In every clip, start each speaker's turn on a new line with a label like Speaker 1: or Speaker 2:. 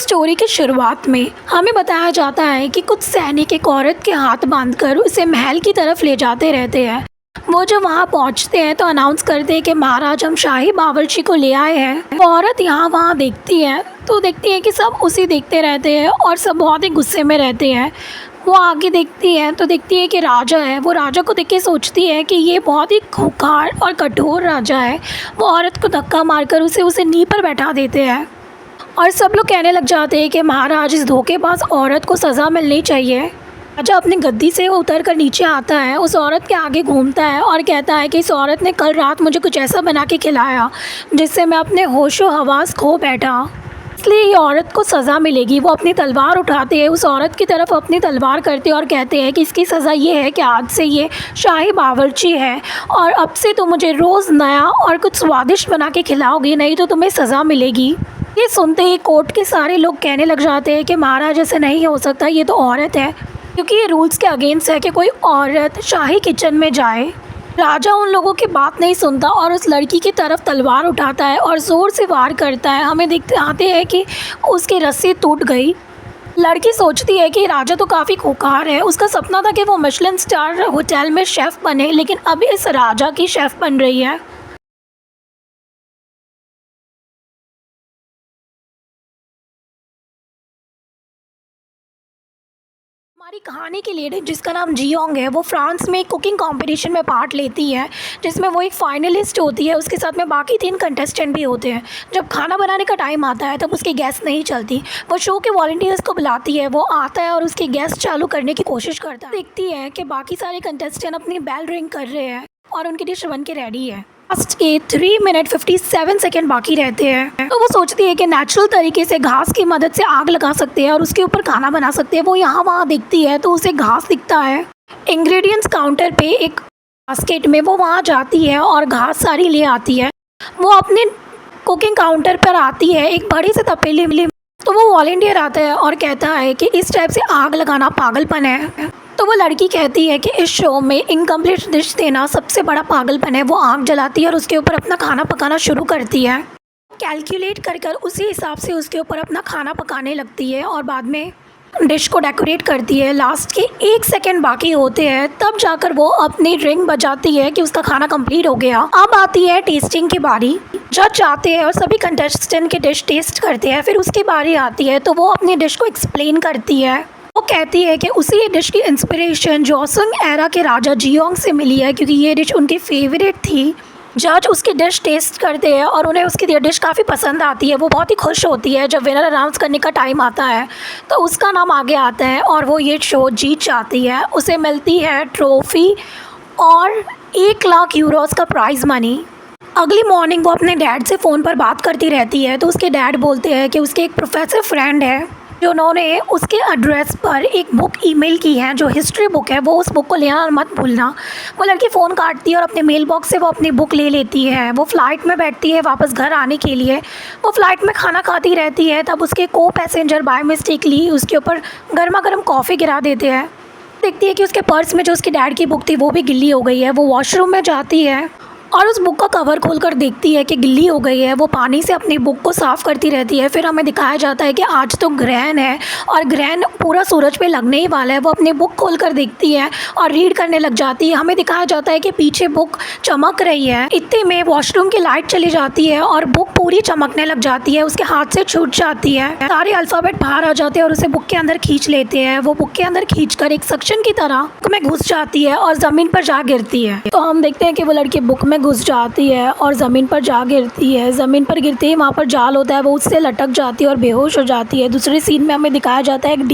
Speaker 1: Story की शुरुआत में हमें बताया जाता है कि कुछ सैनिक एक औरत के हाथ बांधकर उसे महल की तरफ ले जाते रहते हैं। वो जब वहाँ पहुँचते हैं तो अनाउंस करते हैं कि महाराज हम शाही बावर्ची को ले आए हैं। वो औरत यहाँ वहाँ देखती है तो देखती है कि सब उसी देखते रहते हैं और सब बहुत ही गुस्से में रहते हैं। वो आगे देखती है तो देखती है कि राजा है। वो राजा को देख के सोचती है कि ये बहुत ही खूंखार और कठोर राजा है। वो औरत को धक्का मारकर उसे नींव पर बैठा देते हैं और सब लोग कहने लग जाते हैं कि महाराज इस धोखेबाज औरत को सज़ा मिलनी चाहिए। राजा अपनी गद्दी से उतर कर नीचे आता है, उस औरत के आगे घूमता है और कहता है कि इस औरत ने कल रात मुझे कुछ ऐसा बना के खिलाया जिससे मैं अपने होशो हवास खो बैठा, इसलिए ये औरत को सज़ा मिलेगी। वो अपनी तलवार उठाते हैं, उस औरत की तरफ अपनी तलवार करते हैं और कहते हैं कि इसकी सज़ा ये है कि आज से ये शाही बावर्ची है और अब से तो मुझे रोज़ नया और कुछ स्वादिष्ट बना के खिलाओगी, नहीं तो तुम्हें सज़ा मिलेगी। ये सुनते ही कोर्ट के सारे लोग कहने लग जाते हैं कि महाराज ऐसे नहीं हो सकता, ये तो औरत है, क्योंकि ये रूल्स के अगेंस्ट है कि कोई औरत शाही किचन में जाए। राजा उन लोगों की बात नहीं सुनता और उस लड़की की तरफ तलवार उठाता है और ज़ोर से वार करता है। हमें देखते आते हैं कि उसकी रस्सी टूट गई। लड़की सोचती है कि राजा तो काफ़ी खूंखार है, उसका सपना था कि वो मिशेलिन स्टार होटल में शेफ़ बने, लेकिन अब इस राजा की शेफ़ बन रही है। हमारी कहानी की लेडी जिसका नाम जियोंग है, वो फ्रांस में एक कुकिंग कंपटीशन में पार्ट लेती है जिसमें वो एक फाइनलिस्ट होती है। उसके साथ में बाकी 3 कंटेस्टेंट भी होते हैं। जब खाना बनाने का टाइम आता है तब उसकी गैस नहीं चलती। वो शो के वॉलंटियर्स को बुलाती है, वो आता है और उसकी गैस चालू करने की कोशिश करता है। देखती है कि बाकी सारे कंटेस्टेंट अपनी बेल रिंग कर रहे हैं और उनकी डिश बन के रेडी है। लास्ट के 3 मिनट 57 सेकेंड बाकी रहते हैं तो वो सोचती है कि नेचुरल तरीके से घास की मदद से आग लगा सकते हैं और उसके ऊपर खाना बना सकते हैं। वो यहाँ वहाँ देखती है तो उसे घास दिखता है इंग्रेडिएंट्स काउंटर पे एक बास्केट में। वो वहाँ जाती है और घास सारी ले आती है। वो अपने कुकिंग काउंटर पर आती है एक बड़ी से तपेली में, तो वो वॉलंटियर आता है और कहता है कि इस टाइप से आग लगाना पागलपन है। तो वो लड़की कहती है कि इस शो में इनकम्प्लीट डिश देना सबसे बड़ा पागलपन है। वो आग जलाती है और उसके ऊपर अपना खाना पकाना शुरू करती है। कैलकुलेट कर उसी हिसाब से उसके ऊपर अपना खाना पकाने लगती है और बाद में डिश को डेकोरेट करती है। लास्ट के 1 सेकेंड बाकी होते हैं तब जाकर वो अपनी रिंग बजाती है कि उसका खाना कंप्लीट हो गया। अब आती है टेस्टिंग की बारी। जज आते हैं और सभी कंटेस्टेंट की डिश टेस्ट करते हैं। फिर उसकी बारी आती है तो वो अपनी डिश को एक्सप्लेन करती है। वो कहती है कि उसी डिश की इंस्पिरेशन जोसेंग एरा के राजा जियोंग से मिली है, क्योंकि ये डिश उनकी फेवरेट थी। जज उसकी डिश टेस्ट करते हैं और उन्हें उसकी डिश काफ़ी पसंद आती है। वो बहुत ही खुश होती है। जब विनर अनाउंस करने का टाइम आता है तो उसका नाम आगे आता है और वो ये शो जीत जाती है। उसे मिलती है ट्रॉफ़ी और 1 लाख यूरोज़ का प्राइज़ मनी। अगली मॉर्निंग वो अपने डैड से फ़ोन पर बात करती रहती है तो उसके डैड बोलते हैं कि उसके एक प्रोफेसर फ्रेंड है जो उन्होंने उसके एड्रेस पर एक बुक ईमेल की है जो हिस्ट्री बुक है, वो उस बुक को लेना मत भूलना। वो लड़की फ़ोन काटती है और अपने मेल बॉक्स से वो अपनी बुक ले लेती है। वो फ़्लाइट में बैठती है वापस घर आने के लिए। वो फ़्लाइट में खाना खाती रहती है तब उसके को पैसेंजर बाय मिस्टेकली उसके ऊपर गर्मा गर्म कॉफ़ी गिरा देते हैं। देखती है कि उसके पर्स में जो उसके डैड की बुक थी वो भी गिल्ली हो गई है। वो वॉशरूम में जाती है और उस बुक का कवर खोलकर देखती है कि गिल्ली हो गई है। वो पानी से अपनी बुक को साफ़ करती रहती है। फिर हमें दिखाया जाता है कि आज तो ग्रहण है और ग्रहण पूरा सूरज पे लगने ही वाला है। वो अपनी बुक खोलकर देखती है और रीड करने लग जाती है। हमें दिखाया जाता है कि पीछे बुक चमक रही है। इतने में वॉशरूम की लाइट चली जाती है और बुक पूरी चमकने लग जाती है। उसके हाथ से छूट जाती है। सारे अल्फ़ाबेट बाहर आ जाते हैं और उसे बुक के अंदर खींच लेते हैं। वो बुक के अंदर खींचकर एक सक्शन की तरह बुक में घुस जाती है और ज़मीन पर जा गिरती है। तो हम देखते हैं कि वो लड़की बुक में घुस जाती है और ज़मीन पर जा गिरती है। ज़मीन पर गिरते ही वहाँ पर जाल होता है, वो उससे लटक जाती है और बेहोश हो जाती है। दूसरे सीन में हमें दिखाया जाता है एक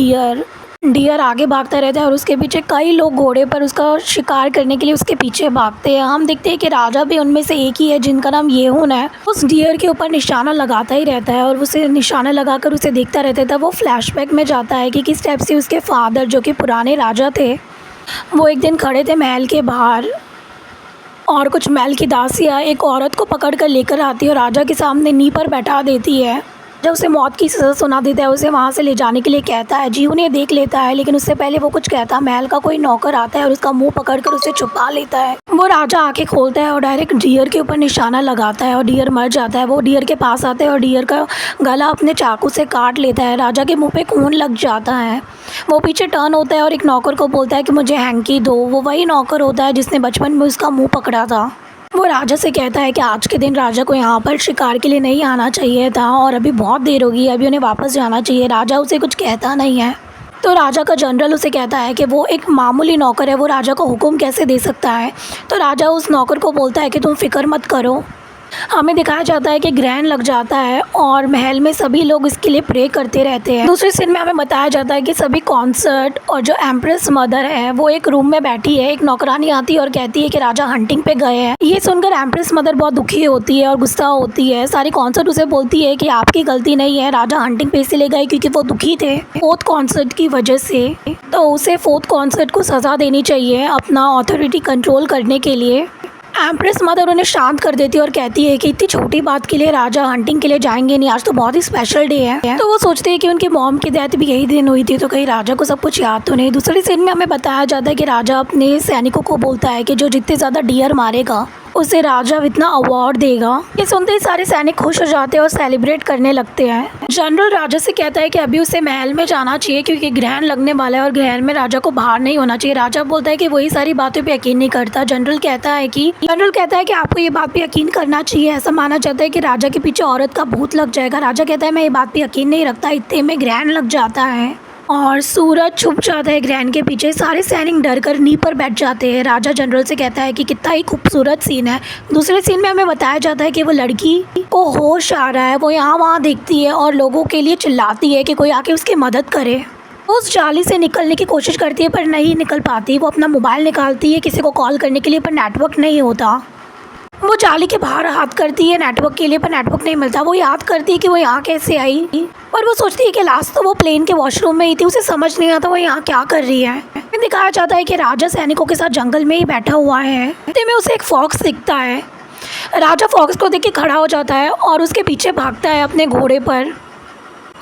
Speaker 1: डियर आगे भागता रहता है और उसके पीछे कई लोग घोड़े पर उसका शिकार करने के लिए उसके पीछे भागते हैं। हम देखते हैं कि राजा भी उनमें से एक ही है जिनका नाम येहुन है। उस डियर के ऊपर निशाना लगाता ही रहता है और उसे निशाना लगाकर उसे देखता रहता है। तब वो फ्लैशबैक में जाता है कि किस टाइप से उसके फादर जो कि पुराने राजा थे, वो एक दिन खड़े थे महल के बाहर और कुछ महल की दासियाँ एक औरत को पकड़ कर लेकर आती है और राजा के सामने नींव पर बैठा देती है। राजा उसे मौत की सज़ा सुना देता है, उसे वहाँ से ले जाने के लिए कहता है। जी उन्हें देख लेता है, लेकिन उससे पहले वो कुछ कहता, महल का कोई नौकर आता है और उसका मुंह पकड़कर उसे छुपा लेता है। वो राजा आंखें खोलता है और डायरेक्ट डियर के ऊपर निशाना लगाता है और डियर मर जाता है। वो डियर के पास आता है और डियर का गला अपने चाकू से काट लेता है। राजा के मुंह पे खून लग जाता है। वो पीछे टर्न होता है और एक नौकर को बोलता है कि मुझे हैंकी दो। वो वही नौकर होता है जिसने बचपन में उसका मुंह पकड़ा था। वो राजा से कहता है कि आज के दिन राजा को यहाँ पर शिकार के लिए नहीं आना चाहिए था और अभी बहुत देर होगी, अभी उन्हें वापस जाना चाहिए। राजा उसे कुछ कहता नहीं है। तो राजा का जनरल उसे कहता है कि वो एक मामूली नौकर है, वो राजा को हुक्म कैसे दे सकता है। तो राजा उस नौकर को बोलता है कि तुम फिक्र मत करो। हमें दिखाया जाता है कि ग्रहण लग जाता है और महल में सभी लोग इसके लिए प्रे करते रहते हैं। दूसरे सीन में हमें बताया जाता है कि सभी कॉन्सर्ट और जो एम्प्रेस मदर है वो एक रूम में बैठी है। एक नौकरानी आती है और कहती है कि राजा हंटिंग पे गए हैं। ये सुनकर एम्प्रेस मदर बहुत दुखी होती है और गुस्सा होती है। सारी कॉन्सर्ट उसे बोलती है कि आपकी गलती नहीं है, राजा हंटिंग पे इसलिए गए क्योंकि वो दुखी थे फोर्थ कॉन्सर्ट की वजह से। तो उसे फोर्थ कॉन्सर्ट को सज़ा देनी चाहिए अपना ऑथोरिटी कंट्रोल करने के लिए। एम्प्रेस मदर उन्हें शांत कर देती है और कहती है कि इतनी छोटी बात के लिए राजा हंटिंग के लिए जाएंगे नहीं, आज तो बहुत ही स्पेशल डे है। तो वो सोचते हैं कि उनकी मॉम की डेथ भी यही दिन हुई थी, तो कहीं राजा को सब कुछ याद तो नहीं। दूसरी सीन में हमें बताया जाता है कि राजा अपने सैनिकों को बोलता है कि जो जितने ज़्यादा डियर मारेगा उसे राजा इतना अवार्ड देगा। ये सुनते ही सारे सैनिक खुश हो जाते हैं और सेलिब्रेट करने लगते हैं। जनरल राजा से कहता है कि अभी उसे महल में जाना चाहिए क्योंकि ग्रहण लगने वाला है और ग्रहण में राजा को बाहर नहीं होना चाहिए। राजा बोलता है कि वही सारी बातों पे यकीन नहीं करता। जनरल कहता है कि आपको ये बात पे यकीन करना चाहिए। ऐसा माना जाता है कि राजा के पीछे औरत का भूत लग जाएगा। राजा कहता है मैं ये बात पे यकीन नहीं रखता। इतने में ग्रहण लग जाता है और सूरज छुप जाता है ग्रहण के पीछे। सारे सैनिक डर कर नींव पर बैठ जाते हैं। राजा जनरल से कहता है कि कितना ही खूबसूरत सीन है। दूसरे सीन में हमें बताया जाता है कि वो लड़की को होश आ रहा है, वो यहाँ वहाँ देखती है और लोगों के लिए चिल्लाती है कि कोई आके उसकी मदद करे। वो उस जाली से निकलने की कोशिश करती है पर नहीं निकल पाती। वो अपना मोबाइल निकालती है किसी को कॉल करने के लिए पर नेटवर्क नहीं होता। वो जाली के बाहर हाथ करती है नेटवर्क के लिए पर नेटवर्क नहीं मिलता। वो याद करती है कि वो यहाँ कैसे आई, पर वो सोचती है कि लास्ट तो वो प्लेन के वॉशरूम में ही थी। उसे समझ नहीं आता वो यहाँ क्या कर रही है। दिखाया जाता है कि राजा सैनिकों के साथ जंगल में ही बैठा हुआ है। इतने में उसे एक फॉक्स दिखता है। राजा फॉक्स को देख के खड़ा हो जाता है और उसके पीछे भागता है अपने घोड़े पर।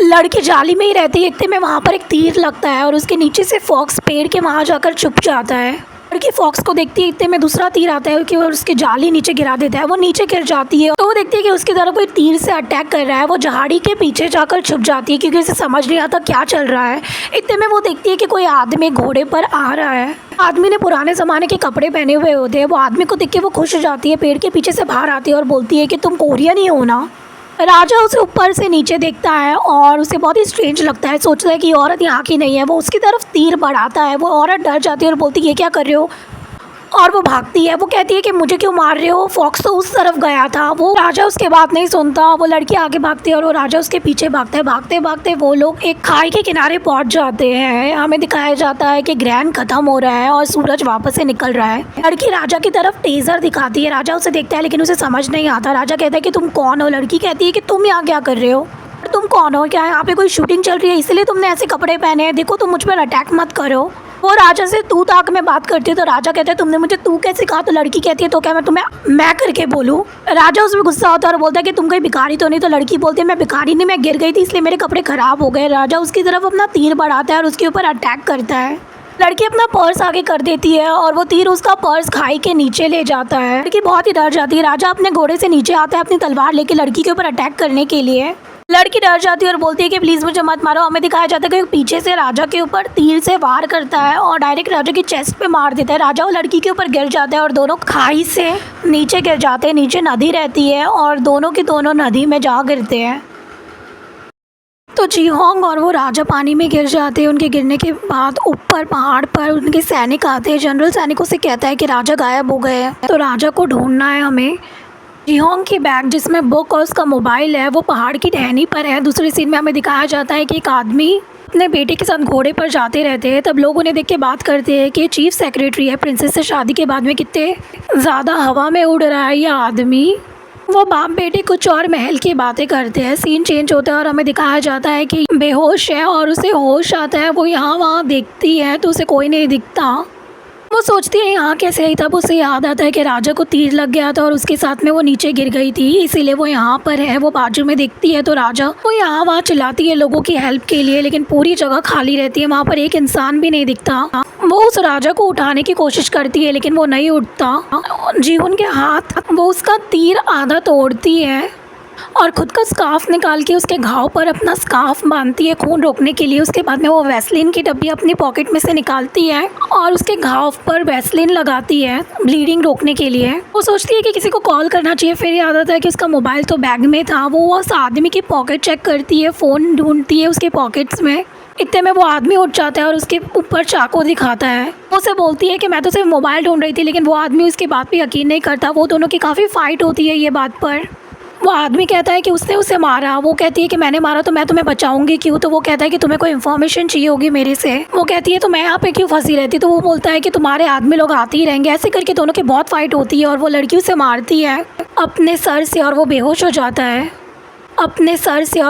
Speaker 1: लड़की जाली में ही रहती है। इतने में वहाँ पर एक तीर लगता है और उसके नीचे से फॉक्स पेड़ के वहाँ जाकर छुप जाता है। लड़की फॉक्स को देखती है। इतने में दूसरा तीर आता है कि उसकी जाली नीचे गिरा देता है। वो नीचे गिर जाती है तो वो देखती है कि उसकी तरफ कोई तीर से अटैक कर रहा है। वो झाड़ी के पीछे जाकर छुप जाती है क्योंकि उसे समझ नहीं आता क्या चल रहा है। इतने में वो देखती है कि कोई आदमी घोड़े पर आ रहा है। आदमी ने पुराने ज़माने के कपड़े पहने हुए होते हैं। वो आदमी को देख के वो खुश हो जाती है। पेड़ के पीछे से बाहर आती है और बोलती है कि तुम कोरियन ही हो ना। राजा उसे ऊपर से नीचे देखता है और उसे बहुत ही स्ट्रेंज लगता है। सोचता है कि औरत यहाँ की नहीं है। वो उसकी तरफ तीर बढ़ाता है। वो औरत डर जाती है और बोलती है ये क्या कर रहे हो, और वो भागती है। वो कहती है कि मुझे क्यों मार रहे हो, फॉक्स तो उस तरफ गया था। वो राजा उसके बात नहीं सुनता। वो लड़की आगे भागती है और वो राजा उसके पीछे भागता है। भागते भागते वो लोग एक खाई के किनारे पहुंच जाते हैं। हमें दिखाया जाता है कि ग्रहण खत्म हो रहा है और सूरज वापस से निकल रहा है। लड़की राजा की तरफ टेजर दिखाती है। राजा उसे देखता है लेकिन उसे समझ नहीं आता। राजा कहता है कि तुम कौन हो। लड़की कहती है कि तुम यहाँ क्या कर रहे हो, तुम कौन हो, क्या यहाँ पे कोई शूटिंग चल रही है इसलिए तुमने ऐसे कपड़े पहने हैं, देखो तुम मुझ पर अटैक मत करो। वो राजा से तू ताक में बात करती है तो राजा कहता है तुमने मुझे तू कैसे कहा। तो लड़की कहती है तो क्या मैं तुम्हें मैं करके बोलूँ। राजा उसमें गुस्सा होता है और बोलता है कि तुम कोई भिखारी तो नहीं। तो लड़की बोलती है मैं भिखारी नहीं, मैं गिर गई थी इसलिए मेरे कपड़े ख़राब हो गए। राजा उसकी तरफ अपना तीर बढ़ाता है और उसके ऊपर अटैक करता है। लड़की अपना पर्स आगे कर देती है और वो तीर उसका पर्स खाई के नीचे ले जाता है। लड़की बहुत ही डर जाती है। राजा अपने घोड़े से नीचे आता है अपनी तलवार लेके लड़की के ऊपर अटैक करने के लिए। लड़की डर जाती है और बोलती है कि प्लीज़ मुझे मत मारो। हमें दिखाया जाता है कि पीछे से राजा के ऊपर तीर से वार करता है और डायरेक्ट राजा की चेस्ट पे मार देता है। राजा और लड़की के ऊपर गिर जाता है और दोनों खाई से नीचे गिर जाते हैं। नीचे नदी रहती है और दोनों की दोनों नदी में जा गिरते हैं। तो जीहोंग और वो राजा पानी में गिर जाते हैं। उनके गिरने के बाद ऊपर पहाड़ पर उनके सैनिक आते हैं। जनरल सैनिकों से कहता है कि राजा गायब हो गए हैं, तो राजा को ढूंढना है हमें। जीहोंग की बैग जिसमें बुक और उसका मोबाइल है वो पहाड़ की टहनी पर है। दूसरी सीन में हमें दिखाया जाता है कि एक आदमी अपने बेटे के साथ घोड़े पर जाते रहते हैं। तब लोग उन्हें देख के बात करते हैं कि चीफ सेक्रेटरी है, प्रिंसेस से शादी के बाद में कितने ज़्यादा हवा में उड़ रहा है यह आदमी। वो बाप बेटे कुछ और महल की बातें करते हैं। सीन चेंज होता है और हमें दिखाया जाता है कि बेहोश है और उसे होश आता है। वो यहाँ वहाँ देखती है तो उसे कोई नहीं दिखता। वो सोचती है यहाँ कैसे आई, तब उसे याद आता है कि राजा को तीर लग गया था और उसके साथ में वो नीचे गिर गई थी, इसीलिए वो यहाँ पर है। वो बाजू में देखती है तो राजा वो यहाँ वहाँ चिल्लाती है लोगों की हेल्प के लिए, लेकिन पूरी जगह खाली रहती है, वहाँ पर एक इंसान भी नहीं दिखता। वो उस राजा को उठाने की कोशिश करती है लेकिन वो नहीं उठता। जीहुन के हाथ वो उसका तीर आधा तोड़ती है और खुद का स्कार्फ निकाल के उसके घाव पर अपना स्कार्फ बांधती है खून रोकने के लिए। उसके बाद में वो वैसलीन की डब्बी अपनी पॉकेट में से निकालती है और उसके घाव पर वैसलीन लगाती है ब्लीडिंग रोकने के लिए। वो सोचती है कि किसी को कॉल करना चाहिए, फिर याद आता है कि उसका मोबाइल तो बैग में था। वो उस आदमी की पॉकेट चेक करती है, फ़ोन ढूंढती है उसके पॉकेट्स में। इतने में वो आदमी उठ जाता है और उसके ऊपर चाकू दिखाता है। वो उसे बोलती है कि मैं तो सिर्फ मोबाइल ढूंढ रही थी, लेकिन वो आदमी उसकी बात पे यकीन नहीं करता। वो दोनों की काफ़ी फाइट होती है ये बात पर। वो आदमी कहता है कि उसने उसे मारा। वो कहती है कि मैंने मारा तो मैं तुम्हें बचाऊंगी क्यों। तो वो कहता है कि तुम्हें कोई इन्फॉर्मेशन चाहिए होगी मेरे से। वो कहती है तो मैं यहाँ पे क्यों फंसी रहती। तो वो बोलता है कि तुम्हारे आदमी लोग आते ही रहेंगे। ऐसे करके दोनों की बहुत फाइट होती है और वो लड़की उसे मारती है अपने सर से और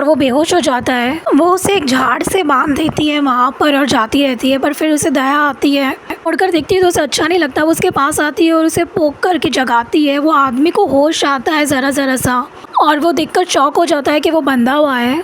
Speaker 1: वो बेहोश हो जाता है। वो उसे एक झाड़ से बांध देती है वहाँ पर और जाती रहती है, पर फिर उसे दया आती है। मुड़कर देखती है तो उसे अच्छा नहीं लगता। वो उसके पास आती है और उसे पोक करके जगाती है। वो आदमी को होश आता है ज़रा सा और वो देखकर चौंक हो जाता है कि वो बंधा हुआ है।